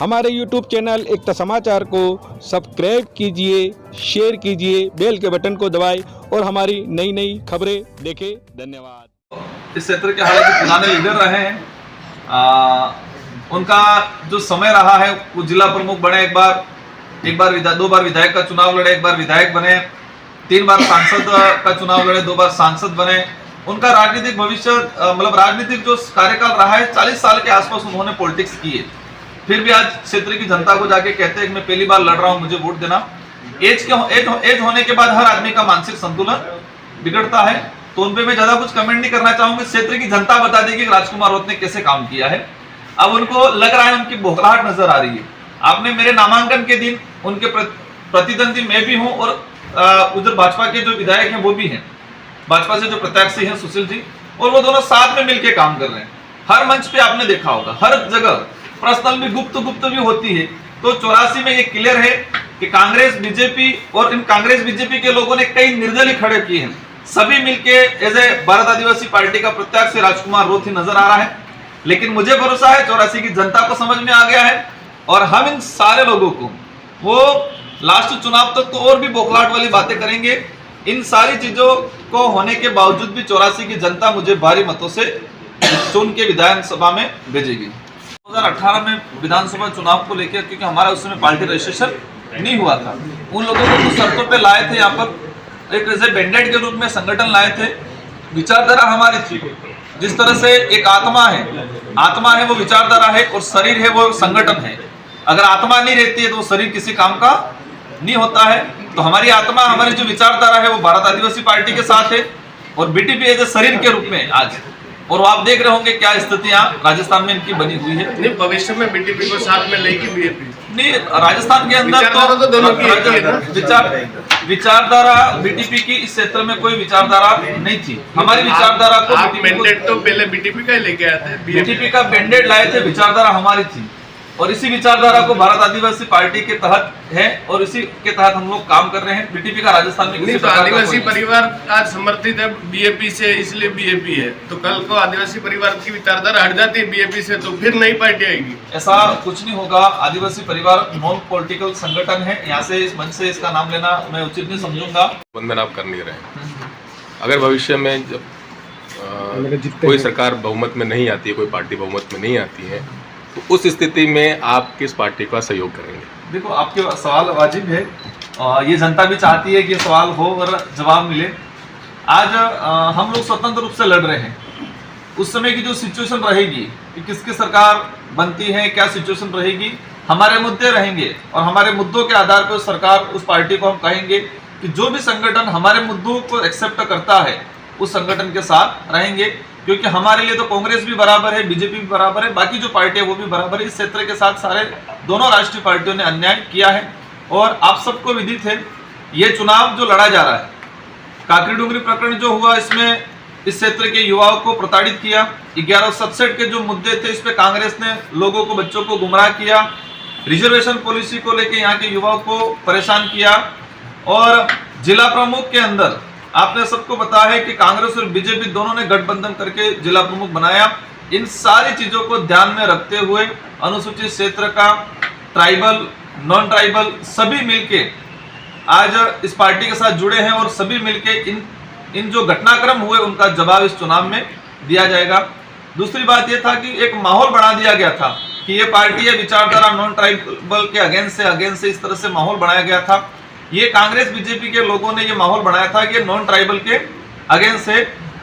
हमारे YouTube channel एकता समाचार को सब्सक्राइब कीजिए, शेयर कीजिए, बेल के बटन को दबाएं और हमारी नई नई खबरें देखें। धन्यवाद। इस क्षेत्र के हालांकि पुराने लीडर रहे हैं, उनका जो समय रहा है वो जिला प्रमुख बने, दो बार विधायक का चुनाव लड़े, एक बार विधायक बने, 3 बार सांसद का चुनाव लड़े, 2 बार सांसद बने। उनका राजनीतिक भविष्य मतलब राजनीतिक जो कार्यकाल रहा है 40 साल के आसपास उन्होंने पॉलिटिक्स की है। फिर भी आज क्षेत्र की जनता को जाके कहते हैं कि मैं पहली बार लड़ रहा हूं, मुझे वोट देना। एज होने के बाद हर आदमी का मानसिक संतुलन बिगड़ता है, तो उन पे मैं ज्यादा कुछ कमेंट नहीं करना चाहूंगा। क्षेत्र की जनता बता देगी कि राजकुमार राउत ने कैसे काम किया है। अब उनको लग रहा है उनकी बौखलाहट नजर आ रही है। आपने मेरे नामांकन के दिन उनके प्रतिद्वंदी मैं भी हूं और उधर भाजपा के जो विधायक हैं वो भी हैं, भाजपा से जो प्रत्याशी हैं सुशील जी, और वो दोनों साथ में मिलकर काम कर रहे हैं। हर मंच पे आपने देखा होगा, हर जगह पर्सनल भी गुप्त भी होती है। तो 84 में ये क्लियर है कि कांग्रेस बीजेपी और इन कांग्रेस बीजेपी के लोगों ने कई निर्दलीय खड़े किए हैं, सभी मिलके as a Bharat Adivasi party का प्रत्याशी राजकुमार राउत ही नजर आ रहा है। लेकिन मुझे भरोसा है 84 की जनता को समझ में आ गया है और हम इन सारे लोगों को वो लास्ट चुनाव तक तो और भी बौखलाहट वाली बातें करेंगे। इन सारी चीजों को होने के बावजूद भी 84 की जनता मुझे भारी मतों से चुन के विधानसभा में भेजेगी। 2018 में विधानसभा चुनाव को लेकर, क्योंकि हमारा उस समय पार्टी रजिस्ट्रेशन नहीं हुआ था, उन लोगों को कुछ शर्तों पे लाए थे, यहाँ पर एक जैसे बैंडेड के रूप में संगठन लाए थे। विचारधारा हमारी थी, जिस तरह से एक आत्मा है वो विचारधारा है और शरीर है वो संगठन है। अगर आत्मा नहीं रहती है तो शरीर किसी काम का नहीं होता है। तो हमारी आत्मा, हमारी जो विचारधारा है वो भारत आदिवासी पार्टी के साथ है और बीटीपी एज ए शरीर के रूप में आज, और आप देख रहे होंगे क्या स्थितियां राजस्थान में इनकी बनी हुई है। नहीं, भविष्य में बीटीपी को साथ में लेगी बीजेपी नहीं, राजस्थान के अंदर तो दोनों की विचारधारा बीटीपी की इस क्षेत्र में कोई विचारधारा नहीं थी। हमारी विचारधारा को मैंडेट तो पहले बीटीपी का ही लेके आए थे, बीटीपी का मैंडेट लाए थे, विचारधारा हमारी थी और इसी विचारधारा को भारत आदिवासी पार्टी के तहत है और इसी के तहत हम लोग काम कर रहे हैं। बीटीपी का राजस्थान में किसी प्रकार का आदिवासी परिवार आज समर्थित है बीजेपी से, इसलिए बीजेपी है। तो कल को आदिवासी परिवार की विचारधारा हट जाती है बीजेपी से तो फिर नई पार्टी आएगी। ऐसा कुछ नहीं होगा। आदिवासी परिवार नॉन पॉलिटिकल संगठन है, यहाँ से इस मंच से इसका नाम लेना मैं उचित नहीं समझूंगा। बंधन आप कर नहीं रहे। अगर भविष्य में जब कोई सरकार बहुमत में नहीं आती है, कोई पार्टी बहुमत में नहीं आती है, तो उस स्थिति में आप किस पार्टी का सहयोग करेंगे? देखो, आपके सवाल वाजिब है, ये जनता भी चाहती है कि सवाल हो और जवाब मिले। आज हम लोग स्वतंत्र रूप से लड़ रहे हैं। उस समय की जो सिचुएशन रहेगी कि किसकी सरकार बनती है, क्या सिचुएशन रहेगी, हमारे मुद्दे रहेंगे और हमारे मुद्दों के आधार पर सरकार, उस पार्टी को हम कहेंगे कि जो भी संगठन हमारे मुद्दों को एक्सेप्ट करता है उस संगठन के साथ रहेंगे। क्योंकि हमारे लिए तो कांग्रेस भी बराबर है, बीजेपी भी बराबर है, बाकी जो पार्टी है वो भी बराबर है। इस क्षेत्र के साथ सारे दोनों राष्ट्रीय पार्टियों ने अन्याय किया है और आप सबको विदित है ये चुनाव जो लड़ा जा रहा है, काकरी डूंगरी प्रकरण जो हुआ, इसमें इस क्षेत्र के युवाओं को प्रताड़ित किया। 11 सबसेट के जो मुद्दे थे इस पे कांग्रेस ने लोगों को, बच्चों को गुमराह किया। रिजर्वेशन पॉलिसी को लेकर यहाँ के युवाओं को परेशान किया और जिला प्रमुख के अंदर आपने सबको पता है कि कांग्रेस और बीजेपी दोनों ने गठबंधन करके जिला प्रमुख बनाया। इन सारी चीजों को ध्यान में रखते हुए अनुसूचित क्षेत्र का, ट्राइबल, नॉन ट्राइबल सभी मिलके आज इस पार्टी के साथ जुड़े हैं और सभी मिलके इन जो घटनाक्रम हुए उनका जवाब इस चुनाव में दिया जाएगा। दूसरी बात यह था कि एक माहौल बना दिया गया था कि ये पार्टी है विचारधारा नॉन ट्राइबल के अगेंस्ट से इस तरह से माहौल बनाया गया था। ये कांग्रेस बीजेपी के लोगों ने ये माहौल बनाया था कि नॉन ट्राइबल के अगेंस्ट है।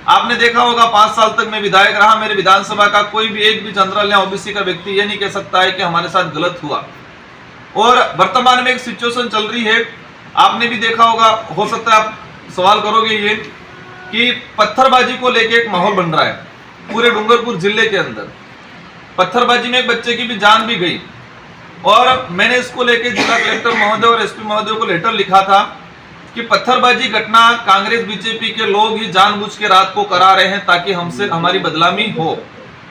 आपने देखा होगा 5 साल तक मैं विधायक रहा, मेरे विधानसभा का कोई भी एक भी जनरल या ओबीसी का व्यक्ति ये नहीं कह सकता है कि हमारे साथ गलत हुआ। और वर्तमान में एक सिचुएशन चल रही है, आपने भी देखा होगा, हो सकता है आप सवाल करोगे ये कि पत्थरबाजी को लेके एक माहौल बन रहा है पूरे डूंगरपुर जिले के अंदर। पत्थरबाजी में एक बच्चे की भी जान भी गई और मैंने इसको लेके जिला कलेक्टर महोदय और एसपी महोदय को लेटर लिखा था कि पत्थरबाजी घटना कांग्रेस बीजेपी के लोग ही जानबूझ के रात को करा रहे हैं ताकि हमसे हमारी बदनामी हो।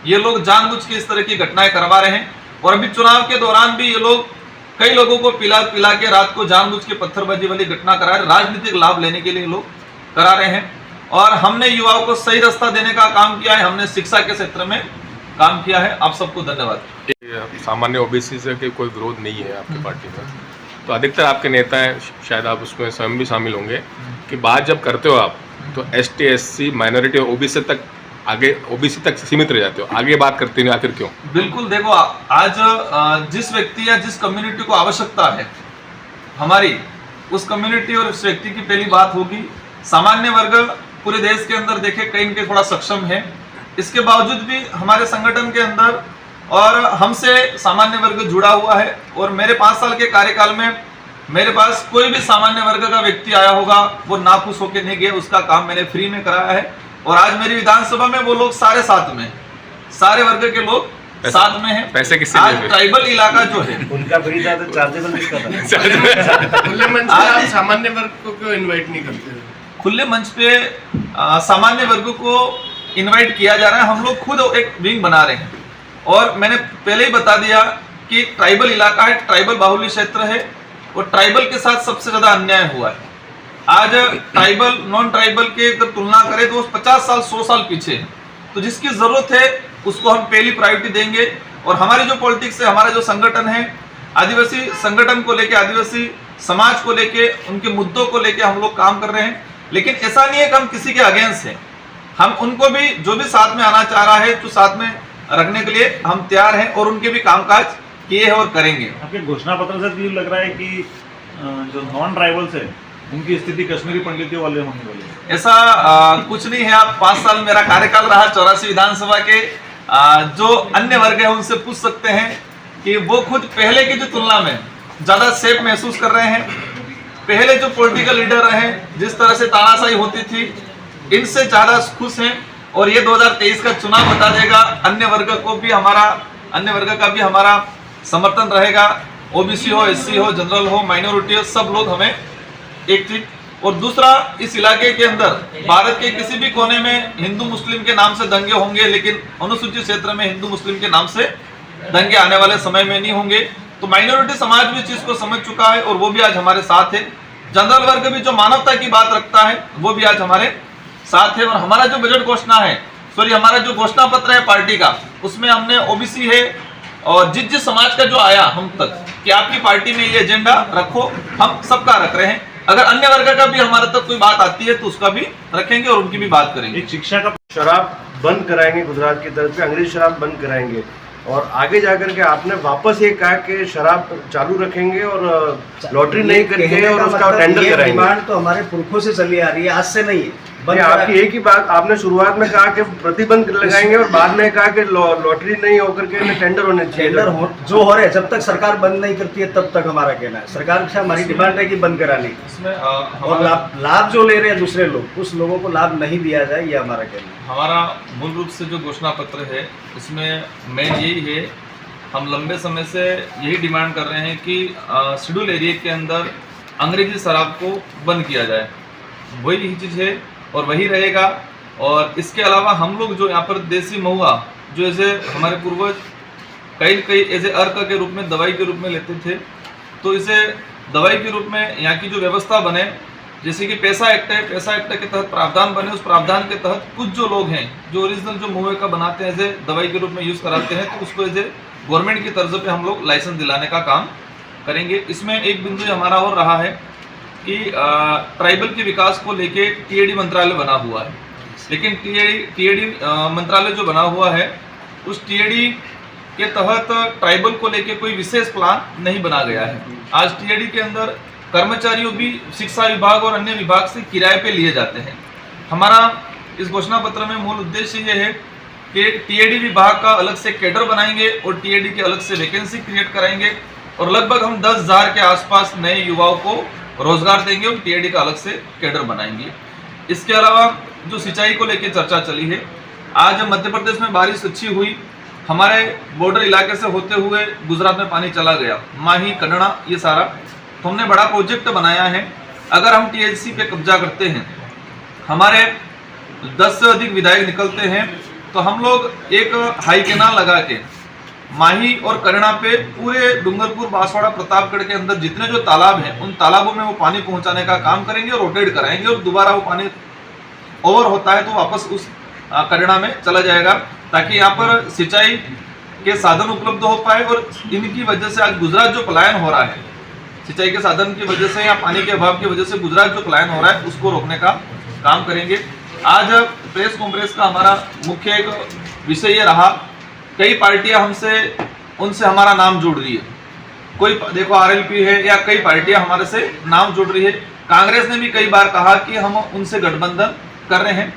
ये लोग जानबूझ के इस तरह की घटनाएं करवा रहे हैं और अभी चुनाव के दौरान भी ये लोग कई लोगों को पिला के रात को जानबूझ के पत्थरबाजी वाली घटना करा रहे, राजनीतिक लाभ लेने के लिए लोग करा रहे हैं। और हमने युवाओं को सही रास्ता देने का काम किया है। हमने शिक्षा के क्षेत्र में काम किया है। आप सबको धन्यवाद। सामान्य ओबीसी से के कोई विरोध नहीं है आपकी पार्टी में, तो अधिकतर आपके नेता हैं, शायद आप उसमें स्वयं भी शामिल होंगे, कि बात जब करते हो आप तो ST SC माइनॉरिटी और ओबीसी तक आगे ओबीसी तक सीमित रह जाते हो, आगे बात करते नहीं, आखिर क्यों? बिल्कुल, देखो आज जिस व्यक्ति या जिस कम्युनिटी को आवश्यकता है हमारी, उस कम्युनिटी और उस व्यक्ति की पहली बात होगी। सामान्य वर्ग पूरे देश के अंदर देखे कहीं न कहीं थोड़ा सक्षम है, इसके बावजूद भी हमारे संगठन के अंदर और हमसे सामान्य वर्ग जुड़ा हुआ है। और मेरे 5 साल के कार्यकाल में मेरे पास कोई भी सामान्य वर्ग का व्यक्ति आया होगा वो नाखुश होकर नहीं गया, उसका काम मैंने फ्री में कराया है। और आज मेरी विधानसभा में वो लोग सारे साथ में, सारे वर्ग के लोग साथ में हैं। पैसे किससे आज ट्राइबल इलाका जो है उनका फ्री था तो चार्जेबल किसका था? खुले मंच पे आप सामान्य वर्ग को क्यों इनवाइट नहीं करते? खुले मंच पे सामान्य वर्ग को इनवाइट किया जा रहा है। हम लोग खुद एक विंग बना रहे हैं और मैंने पहले ही बता दिया कि ट्राइबल इलाका है, ट्राइबल बाहुल्य क्षेत्र है और ट्राइबल के साथ सबसे ज्यादा अन्याय हुआ है। आज ट्राइबल नॉन ट्राइबल के अगर तुलना करें तो 50 साल 100 साल पीछे है। तो जिसकी जरूरत है उसको हम पहली प्रायोरिटी देंगे। और हमारी जो पॉलिटिक्स है, हमारा जो संगठन है, आदिवासी संगठन को लेके, आदिवासी समाज को लेके, उनके मुद्दों को लेके हम लोग काम कर रहे हैं। लेकिन ऐसा नहीं है कि हम किसी के अगेंस्ट हैं। हम उनको भी, जो भी साथ में आना चाह रहा है, तो साथ में रखने के लिए हम तैयार हैं और उनके भी कामकाज किए हैं और करेंगे। आपके घोषणा पत्र से भी लग रहा है कि जो नॉन ट्राइबल्स है उनकी स्थिति कश्मीरी पंडितों वाले होने वाली है। ऐसा कुछ नहीं है। आप 5 साल मेरा कार्यकाल रहा 84 विधानसभा के, जो अन्य वर्ग है उनसे पूछ सकते हैं कि वो खुद पहले की जो तुलना में ज्यादा सेफ महसूस कर रहे हैं। पहले जो पॉलिटिकल लीडर रहे, जिस तरह से तानाशाही होती थी, इनसे ज्यादा खुश हैं। और ये 2023 का चुनाव बता देगा, अन्य वर्ग का भी हमारा समर्थन रहेगा। ओबीसी हो, SC हो, जनरल हो, माइनॉरिटी हो, सब लोग हमें एक चीज। और दूसरा, इस इलाके के अंदर भारत के किसी भी कोने में हिंदू मुस्लिम के नाम से दंगे होंगे, लेकिन अनुसूचित क्षेत्र में हिंदू मुस्लिम के नाम से दंगे आने वाले समय में नहीं होंगे। तो माइनॉरिटी समाज भी इस चीज को समझ चुका है और वो भी आज हमारे साथ है। जनरल वर्ग भी जो मानवता की बात रखता है वो भी आज हमारे साथ है। और हमारा जो बजट घोषणा है, हमारा जो घोषणा पत्र है पार्टी का, उसमें हमने ओबीसी है और जिस समाज का जो आया हम तक कि आपकी पार्टी में ये एजेंडा रखो, हम सबका रख रहे हैं। अगर अन्य वर्ग का भी हमारे तक कोई बात आती है तो उसका भी रखेंगे और उनकी भी बात करेंगे। एक शिक्षा का शराब बंद कराएंगे, गुजरात की तरफ से अंग्रेजी शराब बंद कराएंगे और आगे जाकर के आपने वापस ये कहा कि शराब चालू रखेंगे और लॉटरी नहीं करेंगे और उसका टेंडर कराएंगे। डिमांड तो हमारे पुरखों से चली आ रही है, आज से नहीं है। आपकी एक ही बात, आपने शुरुआत में कहा कि प्रतिबंध लगाएंगे और बाद में कहा कि लॉटरी नहीं होकर के टेंडर होने चाहिए। टेंडर जो हो रहे हैं, जब तक सरकार बंद नहीं करती है तब तक हमारा कहना है। सरकार से हमारी डिमांड है कि बंद कराने की, इसमें और लाभ जो ले रहे हैं दूसरे लोग, उस लोगों को लाभ नहीं दिया जाए, ये हमारा कहना है। हमारा मूल रूप से जो घोषणा पत्र है उसमें मेन यही है, हम लंबे समय से यही डिमांड कर रहे हैं कि शेड्यूल एरिया के अंदर अंग्रेजी शराब को बंद किया जाए। वही चीज़ है और वही रहेगा। और इसके अलावा हम लोग जो यहाँ पर देसी महुआ, जो ऐसे हमारे पूर्वज कई ऐसे अर्क के रूप में, दवाई के रूप में लेते थे, तो इसे दवाई के रूप में यहाँ की जो व्यवस्था बने, जैसे कि पैसा एक्ट है, पैसा एक्ट के तहत प्रावधान बने, उस प्रावधान के तहत कुछ जो लोग हैं जो ओरिजिनल जो महुए का बनाते हैं, ऐसे दवाई के रूप में यूज़ कराते हैं, तो उसको ऐसे गवर्नमेंट की तर्ज पे हम लोग लाइसेंस दिलाने का काम करेंगे। इसमें एक बिंदु हमारा और रहा है कि ट्राइबल के विकास को लेके टीएडी मंत्रालय बना हुआ है, लेकिन टीएडी मंत्रालय जो बना हुआ है उस टीएडी के तहत ट्राइबल को लेके कोई विशेष प्लान नहीं बना गया है। आज टीएडी के अंदर कर्मचारियों भी शिक्षा विभाग और अन्य विभाग से किराए पे लिए जाते हैं। हमारा इस घोषणा पत्र में मूल उद्देश्य ये है कि टीएडी विभाग का अलग से कैडर बनाएंगे और टीएडी के अलग से वैकेंसी क्रिएट कराएंगे और लगभग हम 10,000 के आसपास नए युवाओं को रोजगार देंगे और टीएडी का अलग से कैडर बनाएंगे। इसके अलावा जो सिंचाई को लेकर चर्चा चली है, आज मध्य प्रदेश में बारिश अच्छी हुई, हमारे बॉर्डर इलाके से होते हुए गुजरात में पानी चला गया, माही, कन्नड़ा, ये सारा, तो हमने बड़ा प्रोजेक्ट बनाया है। अगर हम टीएचसी पे कब्जा करते हैं, हमारे 10 से अधिक विधायक निकलते हैं, तो हम लोग एक हाई कैनाल लगा के माही और कन्नड़ा पे पूरे डूंगरपुर, बांसवाड़ा, प्रतापगढ़ के अंदर जितने जो तालाब हैं उन तालाबों में वो पानी पहुंचाने का काम करेंगे और रोटेट कराएंगे और दोबारा वो पानी ओवर होता है तो वापस उस कन्नड़ा में चला जाएगा, ताकि यहाँ पर सिंचाई के साधन उपलब्ध हो पाए और इनकी वजह से आज गुजरात जो पलायन हो रहा है, सिंचाई के साधन की वजह से या पानी के अभाव की वजह से गुजरात जो पलायन हो रहा है उसको रोकने का काम करेंगे। आज प्रेस कॉन्फ्रेंस का हमारा मुख्य एक विषय ये रहा, कई पार्टियां उनसे हमारा नाम जोड़ रही है, कोई देखो आरएलपी है या कई पार्टियां हमारे से नाम जोड़ रही है। कांग्रेस ने भी कई बार कहा कि हम उनसे गठबंधन कर रहे हैं।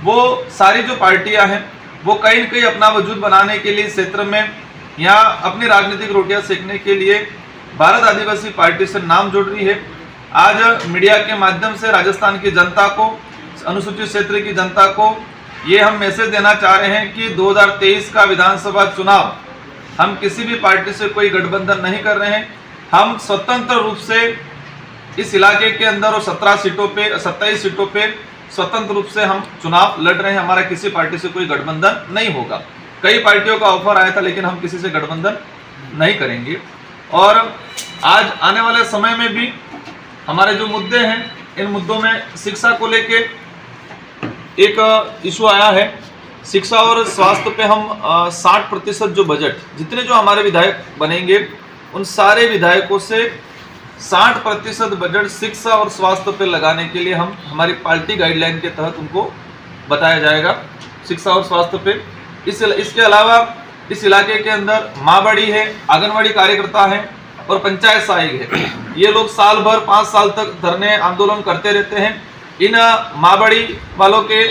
वो सारी जो पार्टियां हैं वो कहीं न कहीं अपना वजूद बनाने के लिए क्षेत्र में या अपनी राजनीतिक रोटियां सेकने के लिए भारत आदिवासी पार्टी से नाम जोड़ रही है। आज मीडिया के माध्यम से राजस्थान की जनता को, अनुसूचित क्षेत्र की जनता को ये हम मैसेज देना चाह रहे हैं कि 2023 का विधानसभा चुनाव हम किसी भी पार्टी से कोई गठबंधन नहीं कर रहे हैं। हम स्वतंत्र रूप से इस इलाके के अंदर और 27 सीटों पे स्वतंत्र रूप से हम चुनाव लड़ रहे हैं। हमारा किसी पार्टी से कोई गठबंधन नहीं होगा। कई पार्टियों का ऑफर आया था लेकिन हम किसी से गठबंधन नहीं करेंगे। और आज आने वाले समय में भी हमारे जो मुद्दे हैं, इन मुद्दों में शिक्षा को लेके एक इशू आया है। शिक्षा और स्वास्थ्य पे हम 60% जो बजट, जितने जो हमारे विधायक बनेंगे उन सारे विधायकों से 60% बजट शिक्षा और स्वास्थ्य पे लगाने के लिए हम हमारी पार्टी गाइडलाइन के तहत उनको बताया जाएगा, शिक्षा और स्वास्थ्य पे। इसके अलावा इस इलाके के अंदर माँ-बड़ी है, आंगनवाड़ी कार्यकर्ता है और पंचायत सहायक है। ये लोग साल भर 5 साल तक धरने आंदोलन करते रहते हैं। इन माँ-बड़ी वालों के,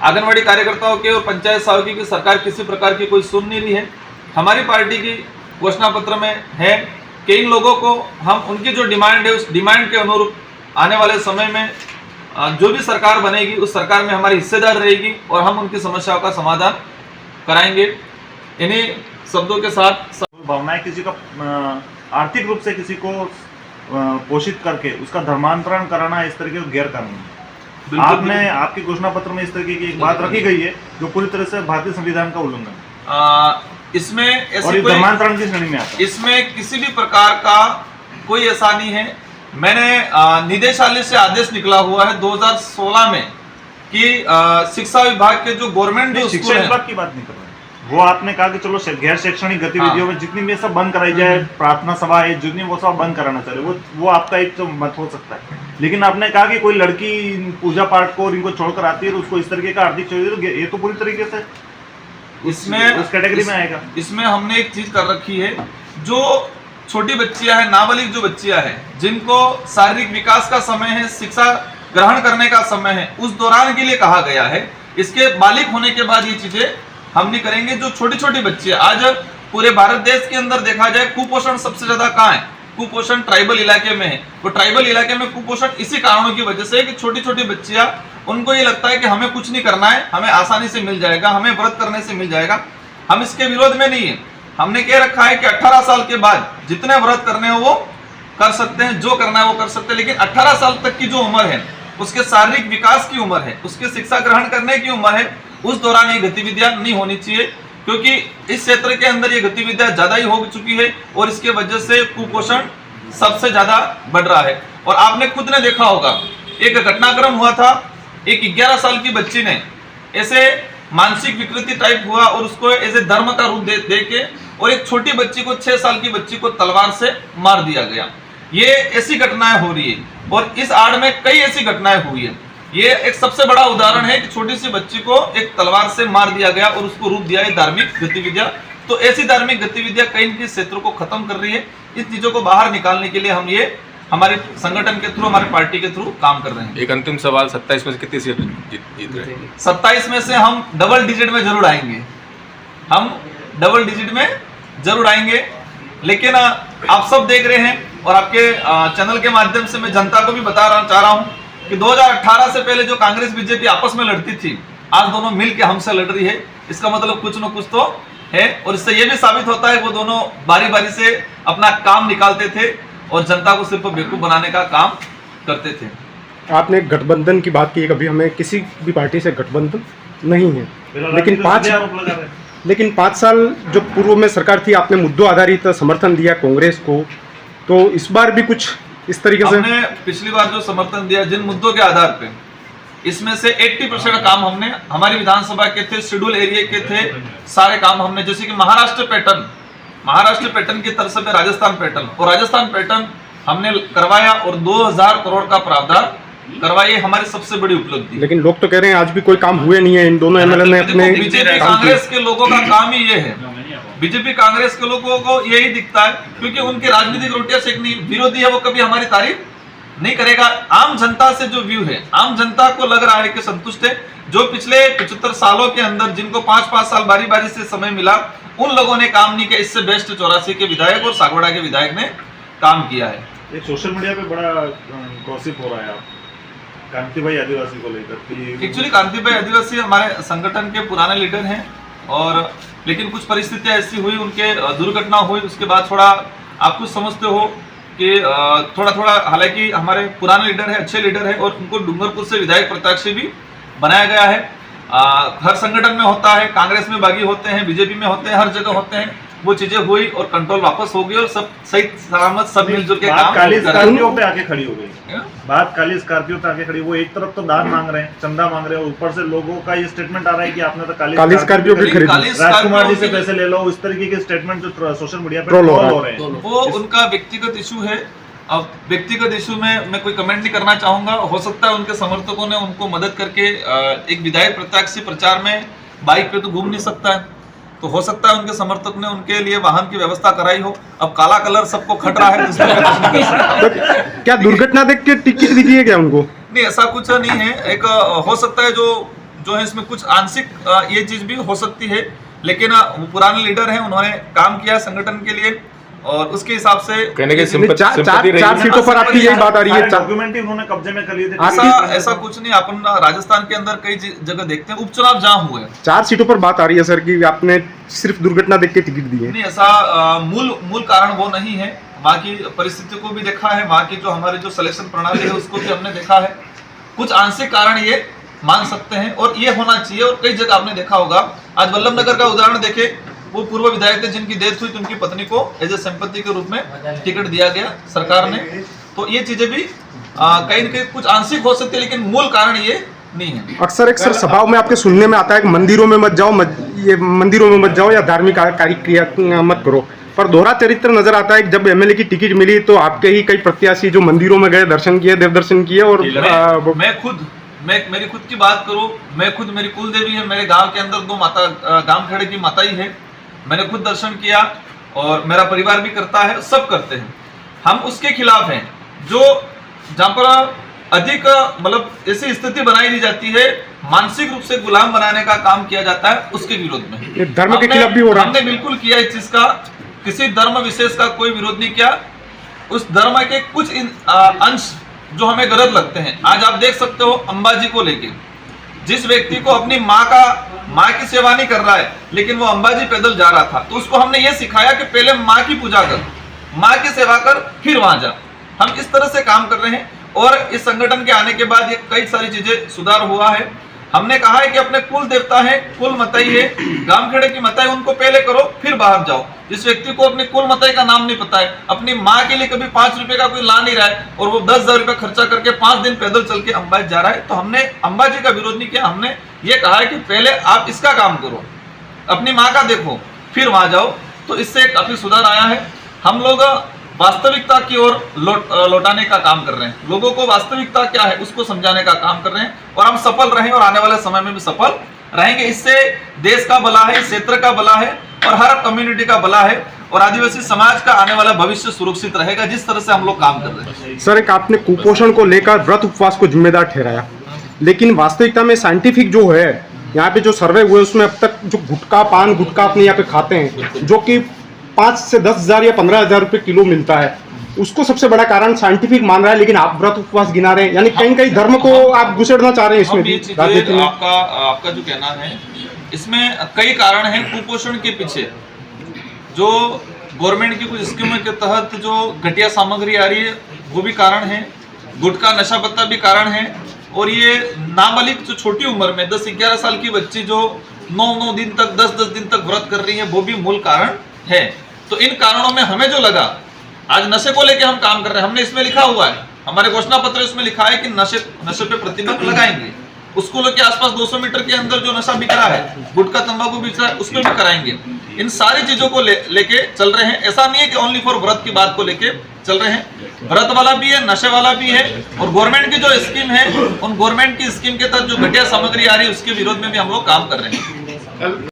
आंगनवाड़ी कार्यकर्ताओं के और पंचायत सहायकों की सरकार किसी प्रकार की कोई सुन नहीं रही है। हमारी पार्टी की घोषणा पत्र में है कि इन लोगों को हम उनकी जो डिमांड है उस डिमांड के अनुरूप आने वाले समय में जो भी सरकार बनेगी उस सरकार में हमारी हिस्सेदार रहेगी और हम उनकी समस्याओं का समाधान कराएंगे। इन्हीं शब्दों के साथ भावनाएं किसी का आर्थिक रूप से किसी को पोषित करके उसका धर्मांतरण कराना इस तरीके का गैर कानूनी। आपने आपके घोषणा पत्र में इस तरीके की एक बात रखी गई है जो पूरी तरह से भारतीय संविधान का उल्लंघन। इसमें ऐसी और कोई धर्मांतरण की श्रेणी में आता है। इसमें किसी भी प्रकार का कोई ऐसा नहीं है। मैंने निदेशालय से आदेश निकला हुआ है 2016 में कि शिक्षा विभाग के जो गवर्नमेंट जो शिक्षा विभाग की बात नहीं कर रहे, वो आपने कहा कि चलो गैर शैक्षणिक गतिविधियों में जितनी भी सब बंद कराई जाए, प्रार्थना सभा है जितनी वो सब बंद कराना चाह रहे, वो आपका एक तो मत हो सकता है। लेकिन आपने कहा कि कोई लड़की पूजा पाठ को और इनको छोड़कर आती है तो उसको इस तरीके का आर्थिक चाहिए, ये तो पूरी तरीके से इसमें उस कैटेगरी में आएगा। इसमें हमने एक चीज कर रखी है, जो छोटी बच्चियां हैं, नाबालिग जो बच्चियां हैं, जिनको शारीरिक विकास का समय है, शिक्षा ग्रहण करने का समय है, उस दौरान के लिए कहा गया है। इसके बालिग होने के बाद ये चीजें हम नहीं करेंगे। जो छोटी छोटी बच्चियां, आज पूरे भारत देश के अंदर देखा जाए कुपोषण सबसे ज्यादा कहाँ है? कुपोषण ट्राइबल इलाके में है। तो ट्राइबल इलाके में कुपोषण इसी कारणों की वजह से है कि छोटी छोटी बच्चियां, उनको ये लगता है कि हमें कुछ नहीं करना है, हमें आसानी से मिल जाएगा, हमें व्रत करने से मिल जाएगा। हम इसके विरोध में नहीं है। हमने कह रखा है कि 18 साल के बाद जितने व्रत करने हो वो कर सकते हैं, जो करना है वो कर सकते हैं। लेकिन 18 साल तक की जो उम्र है, उसके शारीरिक विकास की उम्र है, उसके शिक्षा ग्रहण करने की उम्र है, उस दौरान ये गतिविधियां नहीं होनी चाहिए, क्योंकि इस क्षेत्र के अंदर ये गतिविधियां ज्यादा ही हो चुकी है और इसके वजह से कुपोषण सबसे ज्यादा बढ़ रहा है। और आपने खुद ने देखा होगा, एक घटनाक्रम हुआ था, एक 11 साल की बच्ची ने ऐसे मानसिक विकृति टाइप हुआ और उसको ऐसे धर्म का रूप दे के और एक छोटी बच्ची को, 6 साल की बच्ची को तलवार से मार दिया गया। ये ऐसी घटनाएं हो रही है और इस आड़ में कई ऐसी घटनाएं हुई है। ये एक सबसे बड़ा उदाहरण है कि छोटी सी बच्ची को एक तलवार से मार दिया गया और उसको रूप दिया है धार्मिक गतिविधियां। तो ऐसी धार्मिक गतिविधियां कई इनके क्षेत्रों को खत्म कर रही है। इस चीजों को बाहर निकालने के लिए हम ये हमारे संगठन के थ्रू, हमारे पार्टी के थ्रू काम कर रहे हैं। एक अंतिम सवाल, 27 में से कितनी सीट जीत रहे हैं? 27 में से हम डबल डिजिट में जरूर आएंगे, हम डबल डिजिट में जरूर आएंगे। लेकिन आप सब देख रहे हैं और आपके चैनल के माध्यम से मैं जनता को भी चाह रहा हूं कि 2018 से पहले जो कांग्रेस बीजेपी आपस में लड़ती थी, आज दोनों मिल के हमसे लड़ रही है। इसका मतलब कुछ न कुछ तो है और इससे ये भी साबित होता है कि वो दोनों बारी बारी से अपना काम निकालते थे और जनता को सिर्फ बेवकूफ बनाने का काम करते थे। आपने गठबंधन की बात की, कभी हमें किसी भी पार्टी से गठबंधन नहीं है, लेकिन 5 साल जो पूर्व में सरकार थी, आपने मुद्दों आधारित समर्थन दिया कांग्रेस को, तो इस बार भी कुछ इस तरीके से? हमने पिछली बार जो समर्थन दिया जिन मुद्दों के आधार पे, इसमें से 80% काम हमने हमारी विधानसभा के थे, शेड्यूल एरिया के थे, सारे काम हमने, जैसे कि महाराष्ट्र पैटर्न की तरफ से राजस्थान पैटर्न, और राजस्थान पैटर्न हमने करवाया और 2000 करोड़ का प्रावधान करवाई, हमारी सबसे बड़ी उपलब्धि। लेकिन लोग तो कह रहे हैं आज भी कोई काम हुए नहीं है, इन दोनों एमएलए ने अपने बीजेपी कांग्रेस के लोगों का काम ही ये है, बीजेपी कांग्रेस के लोगों को यही दिखता है, क्योंकि उनकी राजनीतिक रोटियां सेकनी, विरोधी है वो कभी हमारी तारीफ नहीं करेगा। आम जनता से जो व्यू है, आम जनता को लग रहा है कि संतुष्ट है, जो पिछले 75 सालों के अंदर जिनको 5-5 साल बारी बारी से समय मिला, उन लोगों ने काम नहीं किया। इससे बेस्ट 84 के विधायक और सागवाड़ा के विधायक ने काम किया है। एक सोशल मीडिया पे बड़ा गॉसिप हो रहा है कांति भाई आदिवासी को लेकर। एक्चुअली कांति भाई आदिवासी हमारे संगठन के पुराने लीडर हैं, और लेकिन कुछ परिस्थितियां ऐसी हुई, उनके दुर्घटना हुई, उसके बाद थोड़ा आप कुछ समझते हो कि थोड़ा हालांकि हमारे पुराने लीडर है, अच्छे लीडर है, और उनको डूंगरपुर से विधायक प्रत्याशी भी बनाया गया है। हर संगठन में होता है, कांग्रेस में बागी होते हैं, बीजेपी में होते हैं, हर जगह होते हैं, वो चीजें हुई और कंट्रोल वापस हो गई और सब सही सलामत सब मिलजुल के काम। काली स्कॉर्पियो पे आके खड़ी हो गई बात, काली स्कॉर्पियो पे आके खड़ी। वो एक तरफ तो दान मांग रहे हैं, चंदा मांग रहे हैं, ऊपर से लोगों का ये स्टेटमेंट आ रहा है कि आपने तो काली स्कॉर्पियो पे खरीदी, राजकुमार जी से पैसे ले लो, इस तरीके के स्टेटमेंट जो सोशल मीडिया पे ट्रोल हो रहे हैं, वो उनका व्यक्तिगत इशू है। अब व्यक्तिगत इशू में मैं कोई कमेंट नहीं करना चाहूंगा। हो सकता है उनके समर्थकों ने उनको मदद करके, एक विधायक प्रत्याशी प्रचार में बाइक पे तो घूम नहीं सकता है, तो हो सकता है उनके समर्थक ने उनके लिए वाहन की व्यवस्था कराई हो। अब काला कलर सबको खट रहा है, तो क्या दुर्घटना देख के टिकट दिखी है क्या उनको? नहीं, ऐसा कुछ नहीं है। एक हो सकता है जो है इसमें कुछ आंशिक ये चीज भी हो सकती है, लेकिन वो पुराने लीडर हैं, उन्होंने काम किया संगठन के लिए, और उसके हिसाब से कहने के चार सीटों पर आपकी यही बात आ रही है, डॉक्यूमेंट उन्होंने कब्जे में कर लिए थे। ऐसा कुछ नहीं। अपन राजस्थान के अंदर कई जगह देखते हैं उपचुनाव जहां हुए, 4 सीटों पर बात आ रही है सर कि आपने सिर्फ दुर्घटना देख के टिकट दी है। नहीं, ऐसा मूल कारण वो नहीं है। वहाँ की परिस्थिति को भी देखा है, वहाँ की जो हमारी जो सिलेक्शन प्रणाली है उसको भी हमने देखा है। कुछ आंशिक कारण ये मान सकते हैं और ये होना चाहिए, और कई जगह आपने देखा होगा। आज वल्लभ नगर का उदाहरण देखे, वो पूर्व विधायक थे जिनकी डेथ हुई, तो उनकी पत्नी को एज ए संपत्ति के रूप में टिकट दिया गया सरकार ने। तो ये चीजें भी कहीं न कहीं कुछ आंशिक हो सकती है, लेकिन मूल कारण ये नहीं है। अक्सर एक सर सभाओं में आपके सुनने में आता है कि मंदिरों में मत जाओ या धार्मिक कार्य क्रिया मत करो, पर दोहरा चरित्र नजर आता है कि जब एमएलए की टिकट मिली तो आपके ही कई प्रत्याशी जो मंदिरों में गए, दर्शन किए, देव दर्शन किए, और मैं मेरी खुद की बात करूं, मेरी कुल देवी है, मेरे गांव के अंदर 2 माता, गांव खेड़े की माता ही है, मैंने खुद दर्शन किया और मेरा परिवार भी करता है, सब करते हैं। हम उसके खिलाफ हैं जो जहां पर अधिक मतलब ऐसी स्थिति बनाई दी जाती है, मानसिक रूप से गुलाम बनाने का काम किया जाता है, उसके विरोध में। धर्म के खिलाफ भी हो रहा है। हमने बिल्कुल किया इस चीज का, किसी धर्म विशेष का कोई विरोध नहीं किया। उस धर्म के कुछ अंश जो हमें गलत लगते हैं, आज आप देख सकते हो अंबाजी को लेके, जिस व्यक्ति को अपनी माँ की सेवा नहीं कर रहा है, लेकिन वो अंबाजी पैदल जा रहा था, तो उसको हमने ये सिखाया कि पहले माँ की पूजा कर, माँ की सेवा कर, फिर वहां जा। हम इस तरह से काम कर रहे हैं, और इस संगठन के आने के बाद ये कई सारी चीजें सुधार हुआ है। हमने कहा है कि अपने कुल देवता है, कुल मताई है, गांव खेड़े की मताई, उनको पहले करो फिर बाहर जाओ। जिस व्यक्ति को अपने कुल मताई का नाम नहीं पता है, अपनी माँ के लिए कभी 5 रुपए का कोई ला नहीं रहा है, और वो 10,000 रुपए खर्चा करके 5 दिन पैदल चल के अंबाजी जा रहा है, तो हमने अंबाजी का विरोध नहीं किया। हमने ये कहा है कि पहले आप इसका काम करो, अपनी माँ का देखो, फिर वहां जाओ। तो इससे काफी सुधार आया है। हम लोग वास्तविकता की ओर लौटाने का काम कर रहे हैं, लोगों को वास्तविकता क्या है उसको समझाने का काम कर रहे हैं, और हम सफल रहे और आने वाले समय में भी सफल रहेंगे। इससे देश का भला है, क्षेत्र का भला है, और हर कम्युनिटी का भला है, और आदिवासी समाज का आने वाला भविष्य सुरक्षित रहेगा, जिस तरह से हम लोग काम कर रहे हैं। सर, एक आपने कुपोषण को लेकर व्रत उपवास को जिम्मेदार ठहराया, लेकिन वास्तविकता में साइंटिफिक जो है यहाँ पे जो सर्वे हुए उसमें अब तक जो पान गुटखा अपने यहाँ पे खाते हैं, जो कि 5 से 10,000 या 15,000 रुपए किलो मिलता है, उसको सबसे बड़ा कारण साइंटिफिक मान रहा है, लेकिन आप व्रत उपवास गिना रहे हैं, यानी कहीं कहीं धर्म को आप घुसेड़ना चाह रहे हैं इसमें भी। आपका जो कहना है, इसमें कई कारण हैं कुपोषण के पीछे। जो गवर्नमेंट की कुछ स्कीमों के तहत जो घटिया सामग्री आ रही है वो भी कारण है, गुटखा नशा पत्ता भी कारण है, और ये नाबालिग जो छोटी उम्र में 10-11 साल की बच्ची जो 9-9 दिन तक 10-10 दिन तक व्रत कर रही है, वो भी मूल कारण है। तो इन कारणों में हमें जो लगा, आज नशे को लेके हम काम कर रहे हैं, हमने इसमें लिखा हुआ है, हमारे घोषणा पत्र इसमें लिखा है कि नशे पे प्रतिबंध लगाएंगे। स्कूलों के आसपास 200 मीटर के अंदर जो नशा बिक रहा है, गुटखा तंबाकू बिक रहा है, उसमें भी कराएंगे। इन सारी चीजों को लेके चल रहे हैं। ऐसा नहीं है कि ओनली फॉर व्रत की बात को लेके चल रहे हैं, व्रत वाला भी है, नशे वाला भी है, और गवर्नमेंट की जो स्कीम है, उन गवर्नमेंट की स्कीम के तहत जो घटिया सामग्री आ रही है उसके विरोध में भी हम लोग काम कर रहे हैं।